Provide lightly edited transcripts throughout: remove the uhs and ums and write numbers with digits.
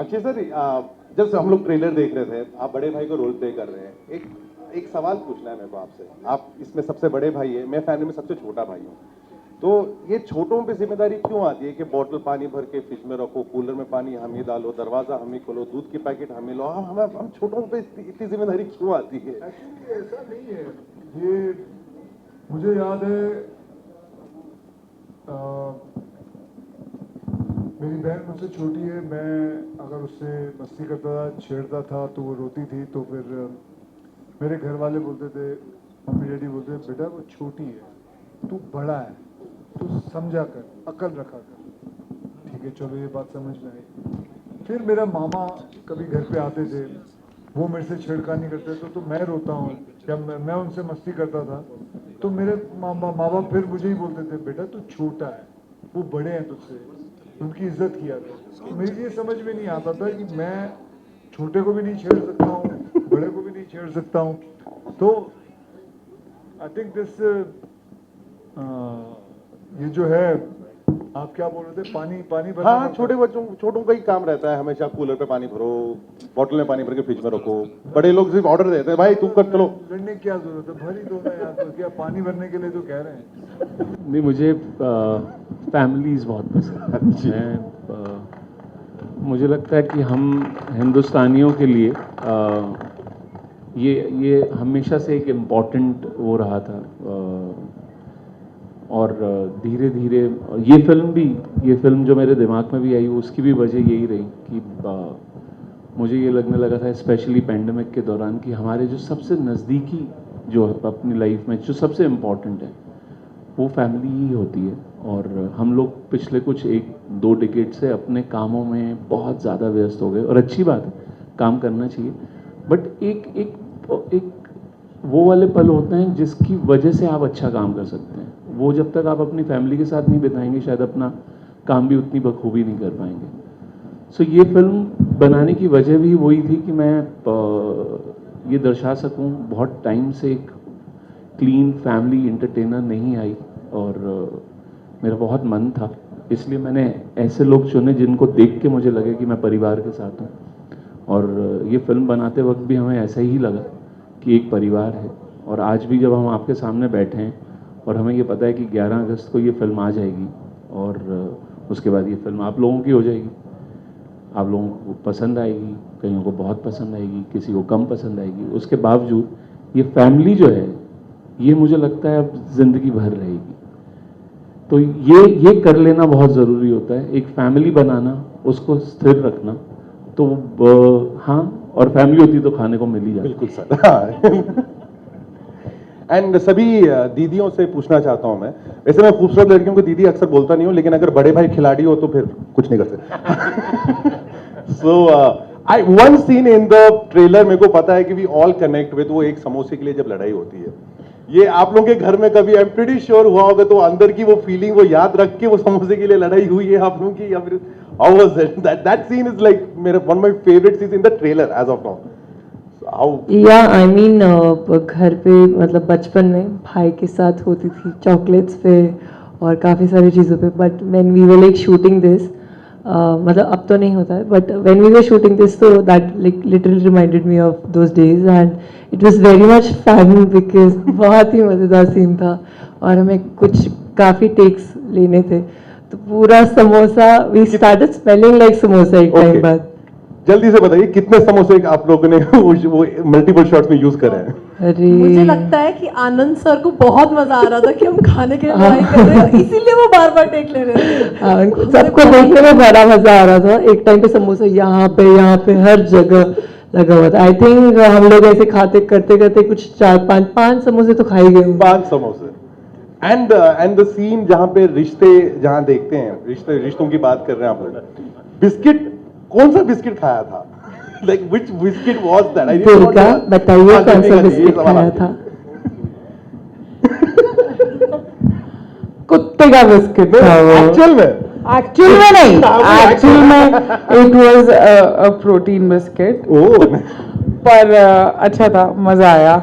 Akshay sir, जब से हम लोग ट्रेलर देख रहे थे, आप बड़े भाई को रोल प्ले कर रहे हैं। एक सवाल पूछना है मेरे को आपसे। आप इसमें सबसे बड़े भाई है, मैं फैमिली में सबसे छोटा भाई हूँ, तो ये छोटों पे जिम्मेदारी क्यों आती है कि बोतल पानी भर के फ्रिज में रखो, कूलर में पानी हम ही डालो, दरवाजा हम ही खोलो, दूध की पैकेट हम ही लो, हम छोटों पे इतनी जिम्मेदारी क्यों आती है? एक्चुअली ऐसा नहीं है। ये मुझे याद है, मेरी बहन मुझसे छोटी है। मैं अगर उससे मस्ती करता था, छेड़ता था तो वो रोती थी, तो फिर मेरे घर वाले बोलते थे, मम्मी डैडी बोलते थे, बेटा वो छोटी है, तू बड़ा है, तू समझा कर, अकल रखा कर। ठीक है, चलो ये बात समझ में आई। फिर मेरा मामा कभी घर पे आते थे, वो मेरे से छेड़खानी करते थे, तो मैं रोता हूँ या मैं उनसे मस्ती करता था, तो मेरे माँ बाप फिर मुझे ही बोलते थे, बेटा तू छोटा है, वो बड़े हैं तुझसे, उनकी इज्जत किया था। तो मेरी ये समझ में नहीं आता था कि मैं छोटे को भी नहीं छेड़ सकता हूँ, बड़े को भी नहीं छेड़ सकता हूँ। तो आई थिंक दिस ये जो है, आप क्या बोल रहे थे, पानी भरना। हाँ, छोटों का ही काम रहता है, हमेशा कूलर पे पानी भरो, बोतल में पानी भर के फ्रिज में रखो। बड़े लोग सिर्फ ऑर्डर देते हैं, भाई तुम कर चलो। लड़ने की क्या जरूरत है, भर ही दो ना यार, तो क्या पानी भरने के लिए तो कह रहे हैं। नहीं, मुझे फैमिलीज बहुत पसंद है। मुझे लगता है कि हम हिंदुस्तानियों के लिए ये हमेशा से एक इम्पॉर्टेंट वो रहा था। और धीरे धीरे ये फिल्म जो मेरे दिमाग में भी आई, उसकी भी वजह यही रही कि मुझे ये लगने लगा था, स्पेशली पैंडेमिक के दौरान, कि हमारे जो सबसे नज़दीकी जो अपनी लाइफ में जो सबसे इम्पॉर्टेंट है वो फैमिली ही होती है। और हम लोग पिछले कुछ 1-2 डिकेड से अपने कामों में बहुत ज़्यादा व्यस्त हो गए, और अच्छी बात है, काम करना चाहिए, बट एक वो वाले पल होते हैं जिसकी वजह से आप अच्छा काम कर सकते हैं। वो जब तक आप अपनी फैमिली के साथ नहीं बिताएंगे, शायद अपना काम भी उतनी बखूबी नहीं कर पाएंगे। सो ये फिल्म बनाने की वजह भी वही थी कि मैं ये दर्शा सकूं, बहुत टाइम से एक क्लीन फैमिली एंटरटेनर नहीं आई, और मेरा बहुत मन था, इसलिए मैंने ऐसे लोग चुने जिनको देख के मुझे लगे कि मैं परिवार के साथ हूँ। और ये फिल्म बनाते वक्त भी हमें ऐसा ही लगा कि एक परिवार है। और आज भी जब हम आपके सामने बैठे हैं और हमें ये पता है कि 11 अगस्त को ये फिल्म आ जाएगी, और उसके बाद ये फिल्म आप लोगों की हो जाएगी, आप लोगों को पसंद आएगी, कईयों को बहुत पसंद आएगी, किसी को कम पसंद आएगी, उसके बावजूद ये फैमिली जो है, ये मुझे लगता है अब ज़िंदगी भर रहेगी। तो ये कर लेना बहुत ज़रूरी होता है, एक फैमिली बनाना, उसको स्थिर रखना। तो हाँ, और फैमिली होती तो खाने को मिल ही जाता। बिल्कुल सर। एंड सभी दीदियों से पूछना चाहता हूं मैं, वैसे मैं खूबसूरत लड़कियों को दीदी अक्सर बोलता नहीं हूं, लेकिन अगर बड़े भाई खिलाड़ी हो तो फिर कुछ नहीं कर सकते। So one seen in the trailer मेरे को पता है कि वी ऑल कनेक्ट विद, वो एक समोसे के लिए जब लड़ाई होती है। ये आप लोगों के घर में कभी आई एम प्रीटी श्योर हुआ होगा, तो अंदर की वो फीलिंग, वो याद रख के वो समोसे के लिए लड़ाई हुई है आप लोगों की, या फिर how was it? That scene is like मेरा one of my favourite scenes in the trailer as of now. Yeah I mean घर पे, मतलब बचपन में भाई के साथ होती थी चॉकलेट्स पे और काफ़ी सारी चीज़ों पे, but when we were like shooting this, मतलब अब तो नहीं होता है, but when we were shooting this, तो that like literally reminded me of those days, and it was very much fun because बहुत ही मज़ेदार सीन था, और हमें कुछ काफ़ी टेक्स लेने थे, तो पूरा samosa we started smelling like samosa एक टाइम बाद। जल्दी से बताइए कितने समोसे आप लोगों ने वो मल्टीपल शॉट्स में यूज करे हैं? अरे मुझे लगता है कि आनंद सर को बहुत मजा आ रहा था कि हम खाने के लिए लड़ाई कर रहे हैं, इसीलिए वो बार बार टेक ले रहे थे। सबको देखने में बड़ा मजा आ रहा था। एक टाइम पे समोसा यहाँ पे हर जगह लगा हुआ था। आई थिंक हम लोग ऐसे खाते करते करते कुछ 4-5 समोसे तो खा ही गए। 5 समोसे। एंड द सीन जहाँ पे रिश्ते जहाँ देखते हैं, रिश्तों की बात कर रहे हैं आप लोग, बिस्किट, कौन सा बिस्किट खाया था? Like which biscuit was that? Durga बताइए कौन सा बिस्किट खाया था? कुत्ते का बिस्किट था वो। एक्चुअल में नहीं, एक्चुअल में it was a protein biscuit. Oh, पर अच्छा था, मजा आया।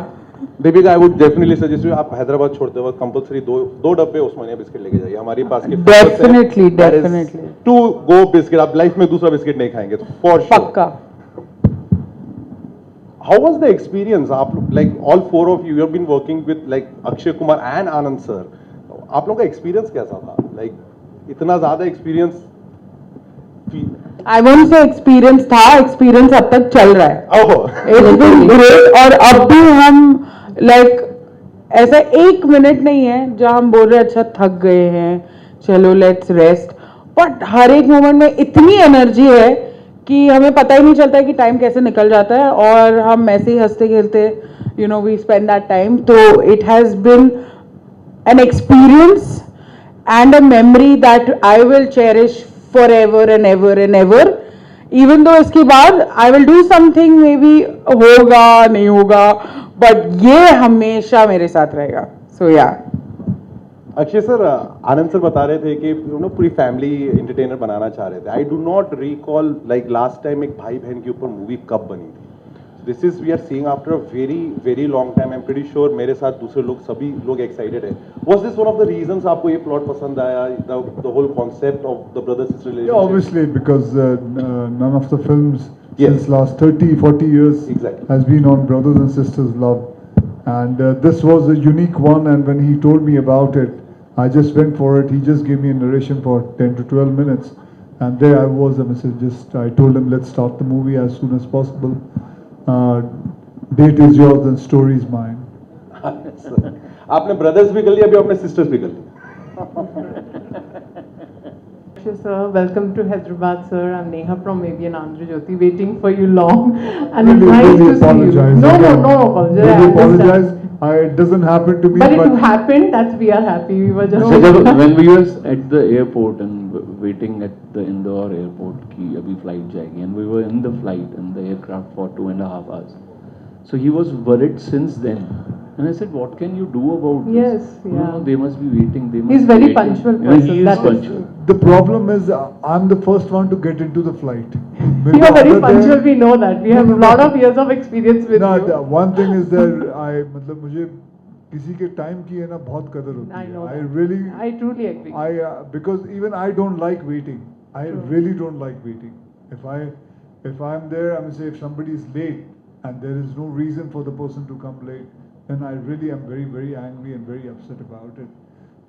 Deepika, I would definitely suggest you, आप हैदराबाद छोड़ते वक्त कंपलसरी दो डब्बे उस्मानिया बिस्किट लेके जाइए, हमारे पास के Definitely, definitely. To go biscuit, आप लाइफ में दूसरा बिस्किट नहीं खाएंगे तो फॉर श्योर। पक्का. How was the experience? आप like all four of you have been working with like Akshay Kumar and Anand sir. आप लोगों का एक्सपीरियंस कैसा था? Like इतना ज्यादा experience? I won't say experience था, experience अब तक चल रहा है. ओह, It's been great. और अब भी हम like ऐसा एक मिनट नहीं है जहाँ हम बोल रहे हैं अच्छा थक गए हैं, चलो लेट्स रेस्ट. बट हर एक मोमेंट में इतनी एनर्जी है कि हमें पता ही नहीं चलता है कि टाइम कैसे निकल जाता है, और हम ऐसे ही हंसते खेलते you know we spend that time. तो it has been an experience and a memory that I will cherish forever and ever and ever. Even though इसके बाद I will do something maybe होगा नहीं होगा, but ये हमेशा मेरे साथ रहेगा. So yeah. Akshay sir, Anand sir बता रहे थे कि यू नो पूरी फैमिली एंटरटेनर बनाना चाह रहे थे. I do not recall like last time एक भाई बहन के ऊपर मूवी कब बनी थी. This is we are seeing after a very very long time. I am pretty sure मेरे साथ दूसरे लोग सभी लोग एक्साइटेड है. Was this one of the reasons आपको ये प्लॉट पसंद आया, the whole concept of the brother sister Yeah, relationship? obviously, because none of the films Yes. since last 30, 40 years Exactly. has been on brothers and sisters love. And this was a unique one, and when he told me about it, I just went for it. He just gave me a narration for 10 to 12 minutes. And there I was, I told him, let's start the movie as soon as possible. Date is yours and story is mine. आपने brothers भी कर लिया, अभी आपने sisters भी कर लिया. Sir, welcome to Hyderabad, sir. I'm Neha from ABN Andhra Jyoti, waiting for you long, and it's Really, nice really to see you. apologize. No, no, again. no apology. I Really understand. apologize. It doesn't happen to me, But it happened. That's we are happy. We were just. So जब when we were at the airport and waiting at the Indore airport कि अभी flight जाएगी, and we were in the flight in the aircraft for 2.5 hours. So he was worried since then. And I said, what can you do about this? Yes, No, yeah. no, they must be waiting. They must He's be very waiting. punctual Yeah, person, he is that is punctual. true. The problem is I'm the first one to get into the flight. You are very Other punctual. than- We know that. We have No, a no, lot no. of years of experience with No, you. the one thing is that मतलब मुझे किसी के time की है ना बहुत कदर होती I है. know I that. really, I truly agree. because even I don't like waiting. I True. really don't like waiting. If I'm there, I mean, say if somebody is late and there is no reason for the person to come late, then I really am very, very angry and very upset about it.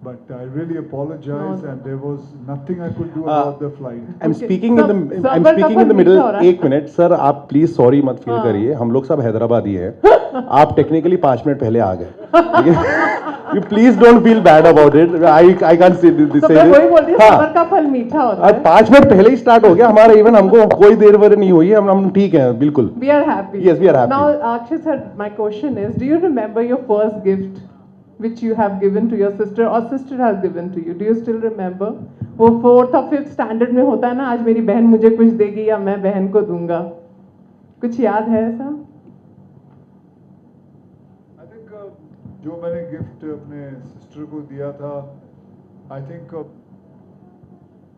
But I really apologize, No. and there was nothing I could do about the flight. I'm Okay. speaking in the So, I'm सबर speaking का in the फल middle. मीठा हो रहा है। एक minute sir, आप please sorry मत फील हाँ। करिए, हम लोग सब हैदराबादी हैं. आप टेक्निकली 5 मिनट पहले आ गए. You please don't feel bad about it. I can't say this. तो मैं वही बोल रही हूँ, सबर का फल मीठा होता अब है. 5 मिनट पहले ही स्टार्ट हो गया हमारा इवन. हमको कोई देर वर नहीं हुई है, हम ठीक हैं बिल्कुल. We are happy. Yes, we are happy. Now, Akshay sir, my question is, do you remember your first gift which you have given to your sister or sister has given to you? Do you still remember? वो 4th और 5th standard में होता है ना, आज मेरी बहन मुझे कुछ देगी या मैं बहन को दूंगा. कुछ याद है ऐसा? I think जो मैंने गिफ्ट अपने सिस्टर को दिया था, I think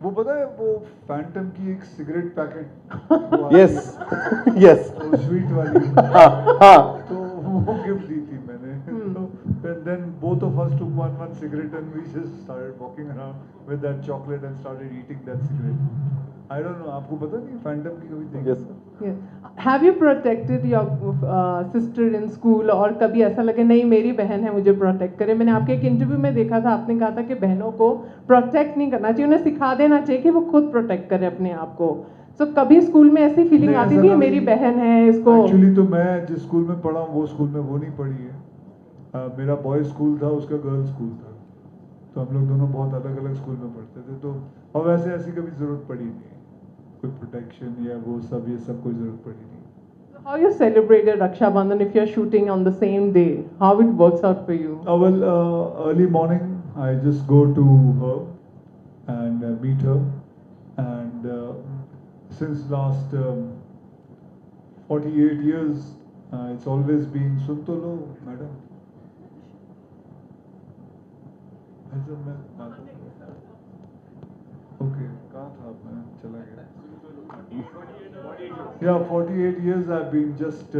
वो पता है वो फैंटम की एक cigarette packet yes yes. Sweet वाली, हाँ हाँ. तो वो गिफ्ट दी थी मैंने. So then both of us took one cigarette and we just started walking around with that chocolate and started eating that cigarette. I don't know, आपको पता नहीं फैंटम की कभी देखी? Yes. Yes. Have you protected your sister in school, और कभी ऐसा लगे नहीं मेरी बहन है मुझे प्रोटेक्ट करे? मैंने आपके एक इंटरव्यू में देखा था, आपने कहा था कि बहनों को प्रोटेक्ट नहीं करना चाहिए, उन्हें सिखा देना चाहिए कि वो खुद प्रोटेक्ट करे अपने आप को. तो कभी स्कूल में ऐसी फीलिंग नहीं, आती ऐसा थी कभी- मेरी बहन है इसको? एक्चुअली तो मैं जिस स्कूल में पढ़ा हूँ वो स्कूल में वो नहीं पढ़ी है. मेरा बॉयज स्कूल था, उसका गर्ल्स स्कूल था, तो हम लोग दोनों बहुत अलग अलग स्कूल में पढ़ते थे. तो और वैसे ऐसी कभी जरूरत पड़ी नहीं, कोई प्रोटेक्शन या वो सब ये सब कोई जरूरत पड़ी नहीं. How you celebrated Raksha Bandhan if you're shooting on the same day? How it works out for you? Well, early morning I just go to her and meet her, and since last 48 years it's always been Suntolo, madam. ऐसा मैं okay, कहाँ था मैं चला गया. Yeah, 48 years I've been just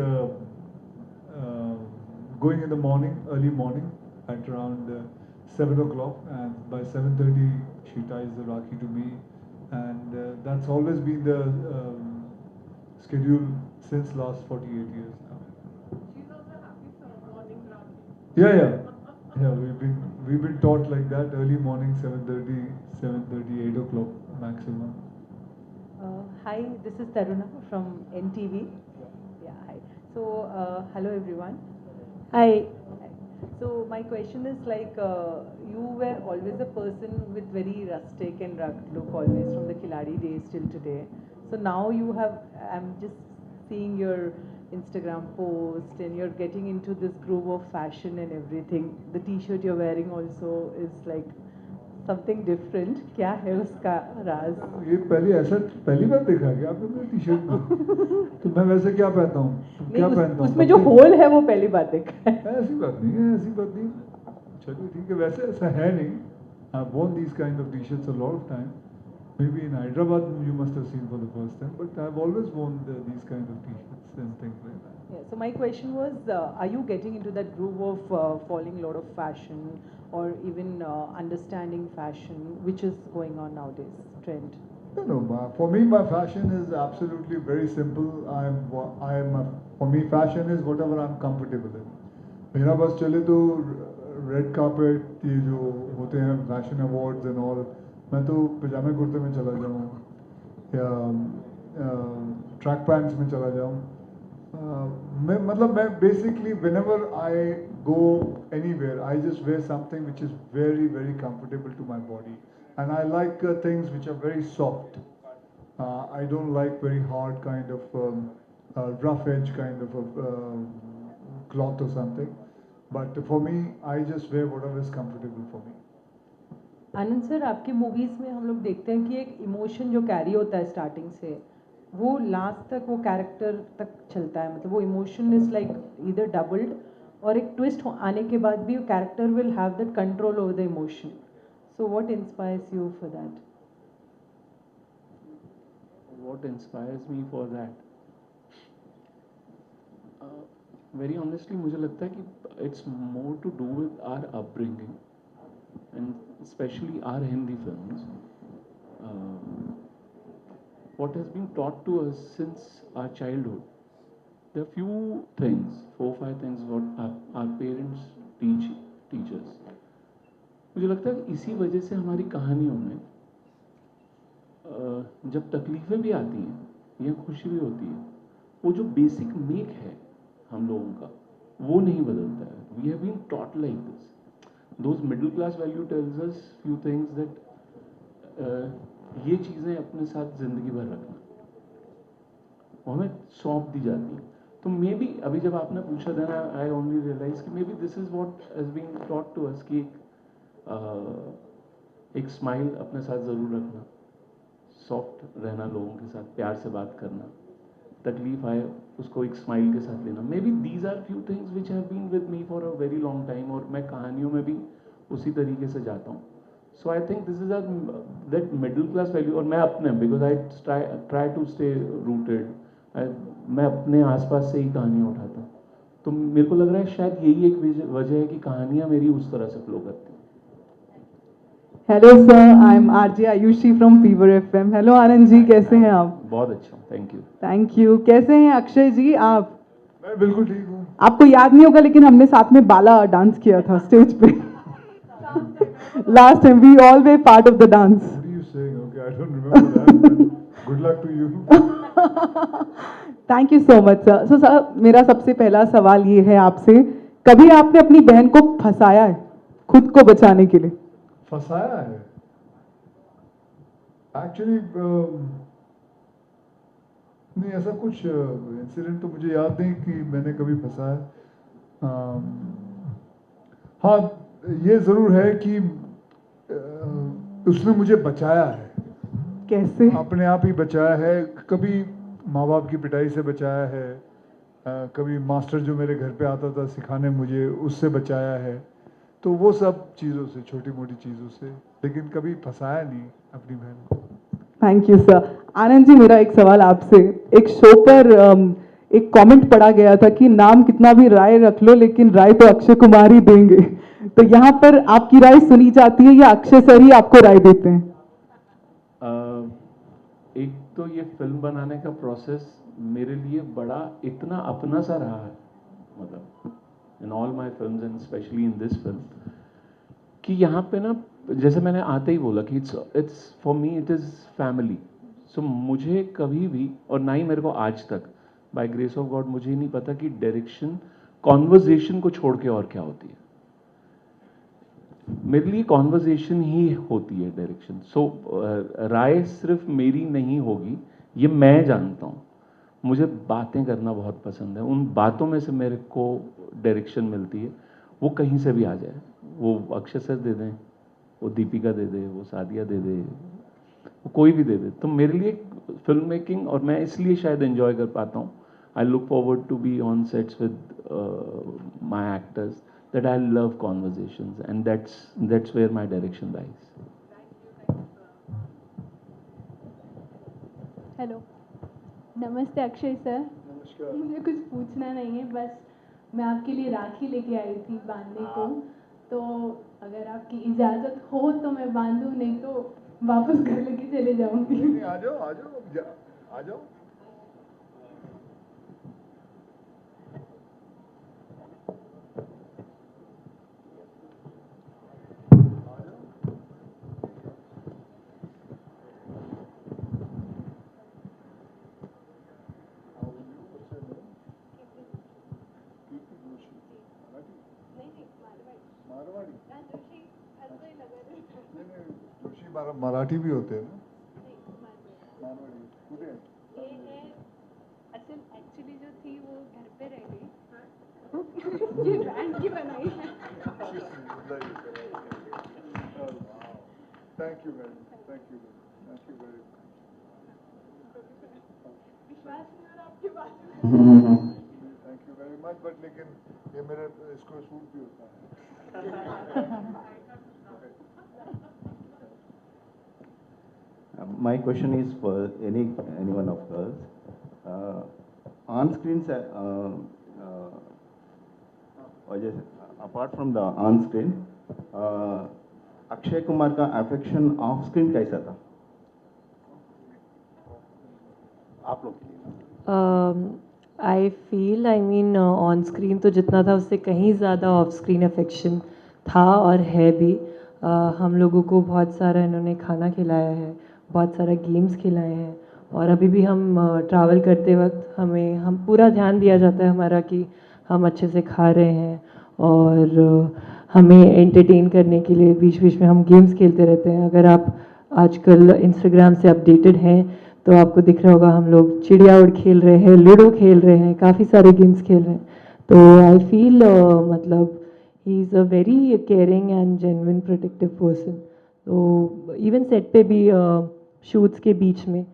going in the morning, early morning, at around 7 o'clock, and by 7:30 she ties the Rakhi to me, and that's always been the schedule since last 48 years now. Yeah. We've been taught like that, early morning, 7:30, 8 o'clock maximum. Hi, this is Taruna from NTV. Yeah, hi. So, hello everyone. Hi. Hi. So, my question is like, you were always a person with very rustic and rugged look, always from the Khiladi days till today. So now you have, I'm just seeing your Instagram post and you're getting into this groove of fashion and everything. The t-shirt you're wearing also is like something different. क्या है उसका राज? ये पहली बार देखा क्या आपने मेरे T-shirt में? तो मैं वैसे क्या पहनता हूँ? क्या पहनता हूँ? उसमें जो होल है वो पहली बार देखा है. ऐसी बात नहीं. चलिए ठीक है, वैसे ऐसा है नहीं. I've worn these kind of t-shirts a lot of time. Maybe in Hyderabad you must have seen for the first time, but I've always worn these kind of t-shirts and things like that. Yeah, so my question was, are you getting into that groove of following a lot of fashion or even understanding fashion, which is going on nowadays, trend? No. For me, my fashion is absolutely very simple. For me, fashion is whatever I'm comfortable in. मेरा बस चले तो red carpet ये जो होते हैं fashion awards and all, मैं तो पजामे कुर्ते में चला जाऊँ या ट्रैक पैंट्स में चला जाऊँ. मैं basically whenever I go anywhere, I just wear something which is very, very comfortable to my body, and I like things which are very soft. I don't like very hard kind of rough edge kind of cloth or something. But for me, I just wear whatever is comfortable for me. Anand sir, आपकी movies में हम लोग देखते हैं कि एक emotion जो carry होता है स्टार्टिंग से, वो लास्ट तक वो कैरेक्टर तक चलता है. मतलब वो emotion is like either doubled, और एक ट्विस्ट आने के बाद भी character will have that control over the emotion. So what inspires you for that? What inspires me for that? Very honestly, मुझे लगता है कि it's more to do with our upbringing and especially our Hindi films. What has been taught to us since our childhood. There are few things, 4-5 things what our parents teach us. मुझे लगता है कि इसी वजह से हमारी कहानियों में जब तकलीफें भी आती हैं या खुशी भी होती है, वो जो बेसिक मेक है हम लोगों का, वो नहीं बदलता है. We have been taught like this. Those middle class value tells us few things that ये चीज़ें अपने साथ जिंदगी भर रखना, वो हमें सौंप दी जाती हैं. तो मे बी अभी जब आपने पूछा देन आई ओनली रियलाइज कि maybe this is what has been taught to us कि एक स्माइल अपने साथ ज़रूर रखना, सॉफ्ट रहना, लोगों के साथ प्यार से बात करना, तकलीफ आए उसको एक स्माइल के साथ लेना. Maybe these are few things which have been with me for a very long time, और मैं कहानियों में भी उसी तरीके से जाता हूँ. So I think this is that middle class value. और मैं अपने, because I try to stay rooted, मैं अपने आसपास से ही कहानियाँ उठाता हूँ. तो मेरे को लग रहा है शायद यही एक वजह है कि कहानियाँ मेरी उस तरह से फ्लो करती हैं. Hello sir, I am RJ Ayushi from Fever FM. Hello Anand ji, कैसे हैं आप? बहुत अच्छा हूँ, थैंक यू. Thank you. कैसे हैं अक्षय जी आप? मैं बिल्कुल ठीक हूँ. आपको याद नहीं होगा लेकिन हमने साथ में बाला डांस किया था स्टेज पे. Last time we all were part of the dance. What are you saying? Okay, I don't remember that. Good luck to you. Thank you so much sir. So sir, मेरा सबसे पहला सवाल ये है आपसे, कभी आपने अपनी बहन को फंसाया है खुद को बचाने के लिए? फंसाया है? एक्चुअली नहीं, ऐसा कुछ इंसिडेंट तो मुझे याद नहीं कि मैंने कभी फंसाया. हाँ, ये ज़रूर है कि उसने मुझे बचाया है. कैसे? अपने आप ही बचाया है. कभी माँ बाप की पिटाई से बचाया है, कभी मास्टर जो मेरे घर पे आता था सिखाने मुझे, उससे बचाया है. तो वो सब चीज़ों से, छोटी मोटी चीज़ों से, लेकिन कभी फंसाया नहीं अपनी बहन को. Thank you sir. Anand ji, मेरा एक सवाल आपसे. एक शो पर एक कमेंट पढ़ा गया था कि नाम कितना भी राय रख लो लेकिन राय तो अक्षय कुमार ही देंगे। तो यहाँ पर आपकी राय सुनी जाती है या अक्षय सर ही आपको राय देते हैं? एक तो ये फिल्म बनाने का प्रोसेस मेरे लिए बड़ा इतना अपना सा रहा है, मतलब in all my films and specially in this film, कि यहाँ पे ना जैसे मैंने आते ही बोला कि it's for me it is family. So मुझे कभी भी, और ना ही मेरे को आज तक, बाय ग्रेस ऑफ गॉड, मुझे ही नहीं पता कि डायरेक्शन कॉन्वर्जेशन को छोड़ के और क्या होती है। मेरे लिए कॉन्वर्जेशन ही होती है डायरेक्शन। सो राय सिर्फ मेरी नहीं होगी, ये मैं जानता हूँ। मुझे बातें करना बहुत पसंद है, उन बातों में से मेरे को डायरेक्शन मिलती है। वो कहीं से भी आ जाए, वो अक्षय सर दे दें, वो दीपिका दे दे, वो सादिया दे दे, वो कोई भी दे दे। तो मेरे लिए फिल्म मेकिंग, और मैं इसलिए शायद एंजॉय कर पाता हूँ, I look forward to be on sets with my actors, that I love conversations, and that's where my direction lies. Hello, नमस्ते अक्षय सर। नमस्कार। मुझे कुछ पूछना नहीं है, बस मैं आपके लिए राखी लेके आई थी बांधने को, तो अगर आपकी इजाज़त हो तो मैं बांधूं, नहीं तो वापस घर लेके चले जाऊंगी। आ जाओ आ जाओ आ जाओ। मराठी भी होते हैं ना? मारवाड़ी कुठे? असल एक्चुअली जो थी वो घर पे रह गई, ये ब्रांड की बनाई है। Thank you very much, thank you very much. विश्वास नहीं हो रहा आपकी बात में। Thank you very much, but लेकिन ये मेरे इसको सूट भी होता है। My question is for any one of us. On screen, apart from the on screen, Akshay Kumar का अफेक्शन ऑफ स्क्रीन कैसा था आप लोग के लिए? I feel, I mean on screen तो जितना था उससे कहीं ज़्यादा ऑफ स्क्रीन अफेक्शन था और है भी। हम लोगों को बहुत सारा इन्होंने खाना खिलाया है, बहुत सारा गेम्स खिलाए हैं, और अभी भी हम ट्रैवल करते वक्त हम पूरा ध्यान दिया जाता है हमारा कि हम अच्छे से खा रहे हैं, और हमें एंटरटेन करने के लिए बीच बीच में हम गेम्स खेलते रहते हैं। अगर आप आजकल इंस्टाग्राम से अपडेटेड हैं तो आपको दिख रहा होगा हम लोग चिड़िया उड़ खेल रहे हैं, लूडो खेल रहे हैं, काफ़ी सारे गेम्स खेल रहे हैं। तो आई फील मतलब he is a very caring and genuine protective person. तो इवन सेट पे भी शूट्स के बीच में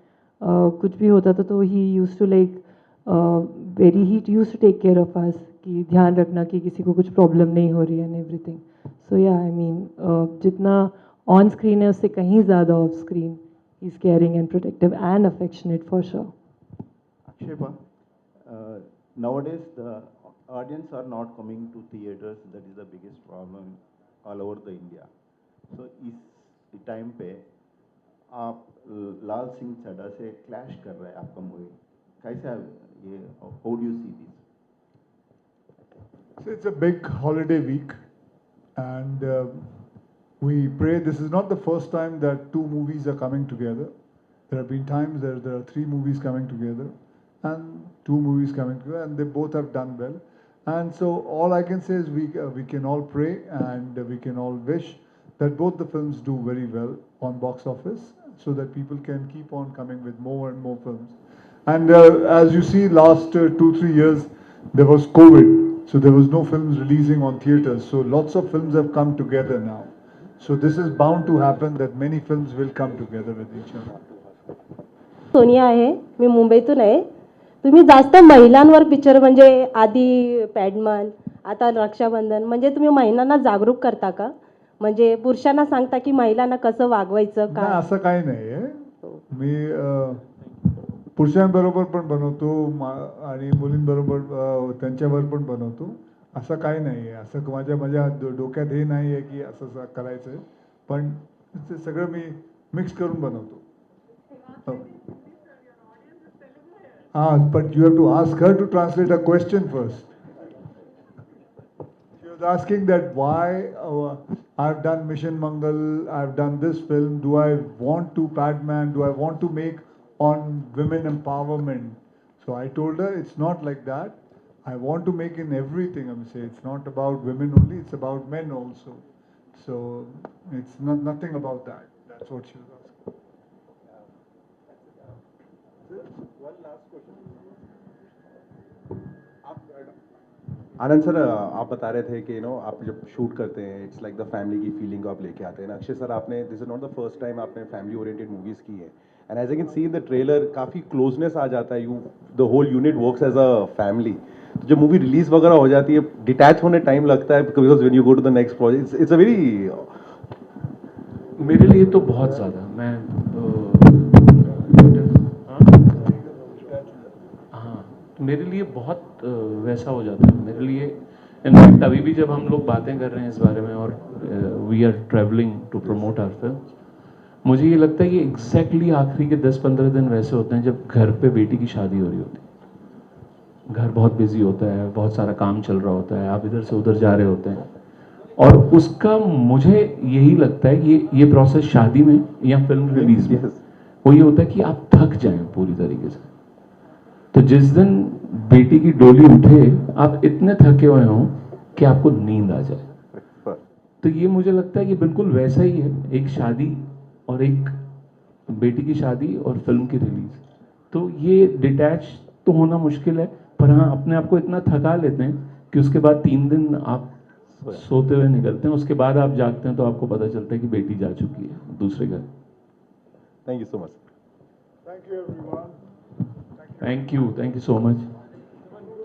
कुछ भी होता था तो he used to like very he used to take care of us, कि ध्यान रखना कि किसी को कुछ प्रॉब्लम नहीं हो रही है and everything. So yeah I mean जितना ऑन स्क्रीन है उससे कहीं ज़्यादा ऑफ स्क्रीन ही is caring and protective and affectionate for sure. Akshay, nowadays the audience are not coming to theaters. That is the biggest problem all over the India. So इस time पे आप लाल सिंह चड्ढा से clash कर रहे हैं आपका movie, कैसा ये, how do you see this? So it's a big holiday week, and we pray. This is not the first time that two movies are coming together. There have been times there are 3 movies coming together, and 2 movies coming together, and they both have done well. And so all I can say is we can all pray and we can all wish that both the films do very well on box office, so that people can keep on coming with more and more films. And as you see, last 2-3 years there was COVID, so there was no films releasing on theaters. So lots of films have come together now. So this is bound to happen, that many films will come together with each other. Sonia आहे, मी मुंबईतून आहे. तुम्ही जास्त महिलांवर picture, म्हणजे आधी पॅडमन, आता रक्षाबंधन, म्हणजे तुम्ही महिलांना जागरूक करता का? म्हणजे पुरुषांना सांगता की महिलांना कसं वागवायचं नाही, का? असं काही नाही आहे. मी पुरुषांबरोबर पण बनवतो आणि मुलींबरोबर त्यांच्यावर पण बनवतो. असं काही नाही आहे. असं माझ्या माझ्या डोक्यात हे नाही आहे की असं करायचं आहे. पण ते सगळं मी मिक्स करून बनवतो. हां, but you have to ask her to translate a question first. She was asking that why I've done Mission Mangal, I've done this film. Do I want to Padman? Do I want to make on women empowerment? So I told her it's not like that. I want to make in everything. I'm saying it's not about women only. It's about men also. So it's nothing about that. That's what she was asking. Anand sir, आप बता रहे थे कि आप जब shoot करते हैं it's like the family की फीलिंग को आप लेके आते हैं ना. अक्षय सर, आपने this is not the first time आपने फैमिली ओरिएंटेड मूवीज की है, and as I can see in the trailer काफ़ी क्लोजनेस आ जाता है. You the whole unit works as a family. तो जब मूवी रिलीज वगैरह हो जाती है डिटैच होने टाइम लगता है, because when you go to the next project it's a very. मेरे लिए तो बहुत ज़्यादा. मैं मेरे लिए बहुत वैसा हो जाता है मेरे लिए. इनफैक्ट अभी भी जब हम लोग बातें कर रहे हैं इस बारे में और we are travelling to promote our film, मुझे ये लगता है कि एग्जैक्टली आखिरी के 10-15 दिन वैसे होते हैं जब घर पे बेटी की शादी हो रही होती है. घर बहुत बिजी होता है, बहुत सारा काम चल रहा होता है, आप इधर से उधर जा रहे होते हैं, और उसका मुझे यही लगता है कि ये प्रोसेस शादी में या फिल्म रिलीज में वो ये होता है कि आप थक जाएं पूरी तरीके से. तो जिस दिन बेटी की डोली उठे आप इतने थके हुए हों कि आपको नींद आ जाए. तो ये मुझे लगता है कि बिल्कुल वैसा ही है, एक शादी और एक बेटी की शादी और फिल्म की रिलीज. तो ये डिटैच तो होना मुश्किल है, पर हाँ अपने आप को इतना थका लेते हैं कि उसके बाद 3 दिन आप सोते हुए निकलते हैं, उसके बाद आप जागते हैं तो आपको पता चलता है कि बेटी जा चुकी है दूसरे घर. Thank you so much. Thank you, everyone. Thank you so much.